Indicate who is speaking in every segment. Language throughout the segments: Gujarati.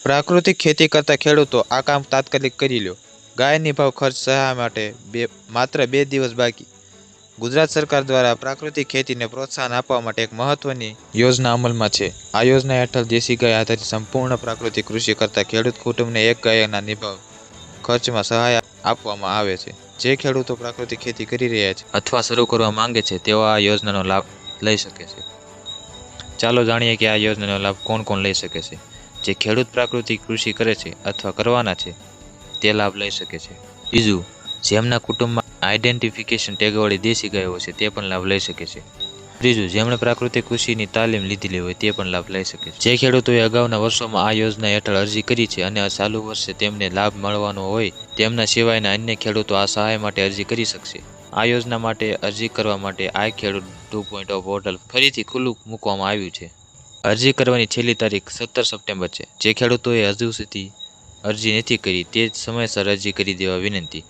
Speaker 1: પ્રાકૃતિક ખેતી કરતા ખેડૂતો આ કામ તાત્કાલિક કરી લો। ગાયની ભાવ ખર્ચ સહાય માટે માત્ર 2 દિવસ બાકી। ગુજરાત સરકાર દ્વારા પ્રાકૃતિક ખેતીને પ્રોત્સાહન આપવા માટે એક મહત્વની યોજના અમલમાં છે। આ યોજના હેઠળ દેશી ગાય આધારિત સંપૂર્ણ પ્રાકૃતિક કૃષિ કરતા ખેડૂત કુટુંબને એક ગાયના નિભાવ ખર્ચમાં સહાય આપવામાં આવે છે। જે ખેડૂતો પ્રાકૃતિક ખેતી કરી રહ્યા છે અથવા શરૂ કરવા માંગે છે તેઓ આ યોજનાનો લાભ લઈ શકે છે। ચાલો જાણીએ કે આ યોજનાનો લાભ કોણ કોણ લઈ શકે છે। જે ખેડૂત પ્રાકૃતિક કૃષિ કરે છે અથવા કરવાના છે તે લાભ લઈ શકે છે। બીજું, જેમના કુટુંબમાં આઈડેન્ટિફિકેશન ટેગવાળી દેશી ગાયો છે તે પણ લાભ લઈ શકે છે। ત્રીજું, જેમણે પ્રાકૃતિક કૃષિની તાલીમ લીધેલી હોય તે પણ લાભ લઈ શકે છે। જે ખેડૂતોએ અગાઉના વર્ષોમાં આ યોજના હેઠળ અરજી કરી છે અને ચાલુ વર્ષે તેમને લાભ મળવાનો હોય તેમના સિવાયના અન્ય ખેડૂતો આ સહાય માટે અરજી કરી શકશે। આ યોજના માટે અરજી કરવા માટે આઈ ખેડૂત 2.0 પોર્ટલ ફરીથી ખુલ્લું મૂકવામાં આવ્યું છે। અરજી કરવાની છેલ્લી તારીખ 17 સપ્ટેમ્બર છે। જે ખેડૂતોએ હજુ સુધી અરજી નથી કરી તે સમયસર અરજી કરી દેવા વિનંતી।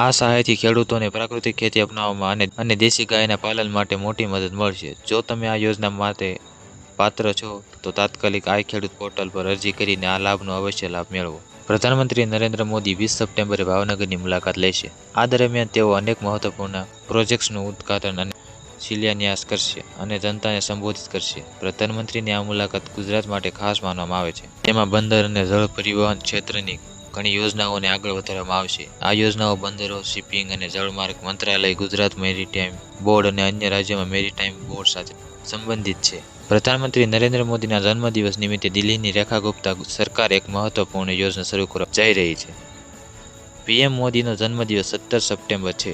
Speaker 1: આ સહાયથી ખેડૂતોને પ્રાકૃતિક ખેતી અપનાવવામાં અને દેશી ગાયના પાલન માટે મોટી મદદ મળશે। જો તમે આ યોજના માટે પાત્ર છો તો તાત્કાલિક આઈ ખેડૂત પોર્ટલ પર અરજી કરીને આ લાભનો અવશ્ય લાભ મેળવો। પ્રધાનમંત્રી નરેન્દ્ર મોદી 20 સપ્ટેમ્બરે ભાવનગરની મુલાકાત લેશે। આ દરમિયાન તેઓ અનેક મહત્વપૂર્ણ પ્રોજેક્ટ્સનું ઉદ્ઘાટન અને શિલાન્યાસ કરશે અને જનતાને સંબોધિત કરશે। પ્રધાનમંત્રીની આ મુલાકાત ગુજરાત માટે ખાસ માનવામાં આવે છે। તેમાં બંદર અને જળ પરિવહન ક્ષેત્રની ઘણી યોજનાઓને આગળ વધારવામાં આવશે। આ યોજનાઓ બંદરો, શિપિંગ અને જળમાર્ગ મંત્રાલય, ગુજરાત મેરીટાઈમ બોર્ડ અને અન્ય રાજ્યોમાં મેરીટાઈમ બોર્ડ સાથે સંબંધિત છે। પ્રધાનમંત્રી નરેન્દ્ર મોદીના જન્મદિવસ નિમિત્તે દિલ્હીની રેખા ગુપ્તા સરકાર એક મહત્વપૂર્ણ યોજના શરૂ કરવા જઈ રહી છે। પીએમ મોદીનો જન્મદિવસ 17 સપ્ટેમ્બર છે।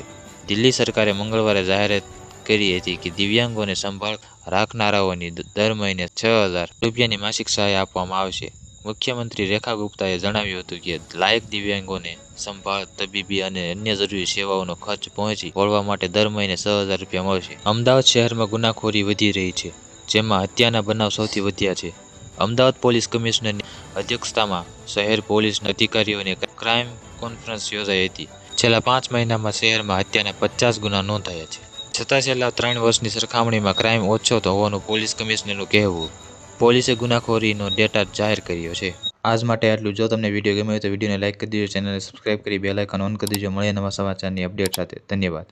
Speaker 1: દિલ્હી સરકારે મંગળવારે જાહેરાત કરી હતી કે દિવ્યાંગોને સંભાળ રાખનારાઓની દર મહિને 6,000 રૂપિયાની માસિક સહાય આપવામાં આવશે। મુખ્યમંત્રી રેખા ગુપ્તાએ જણાવ્યું હતું કે લાયક દિવ્યાંગોને સંભાળ, તબીબી અને અન્ય જરૂરી સેવાઓનો ખર્ચ પહોંચી વળવા માટે દર મહિને 6,000 રૂપિયા મળશે। અમદાવાદ શહેરમાં ગુનાખોરી વધી રહી છે, જેમાં હત્યાના બનાવ સૌથી વધ્યા છે। અમદાવાદ પોલીસ કમિશનરની અધ્યક્ષતામાં શહેર પોલીસના અધિકારીઓની ક્રાઇમ કોન્ફરન્સ યોજાઈ હતી। છેલ્લા 5 મહિનામાં શહેરમાં હત્યાના 50 ગુના નોંધાયા છે, છતાં છેલ્લા 3 વર્ષની સરખામણીમાં ક્રાઇમ ઓછો હોવાનું પોલીસ કમિશનરનું કહેવું। પોલીસે ગુનાખોરીનો ડેટા જાહેર કર્યો છે। આજ માટે આટલું। જો તમને વિડીયો ગમ્યો હોય તો વિડીયોને લાઇક કરી દેજો, ચેનલને સબસ્ક્રાઇબ કરી બેલ આઇકન ઓન કરી દેજો। મળીએ નવા સમાચારની અપડેટ સાથે। ધન્યવાદ।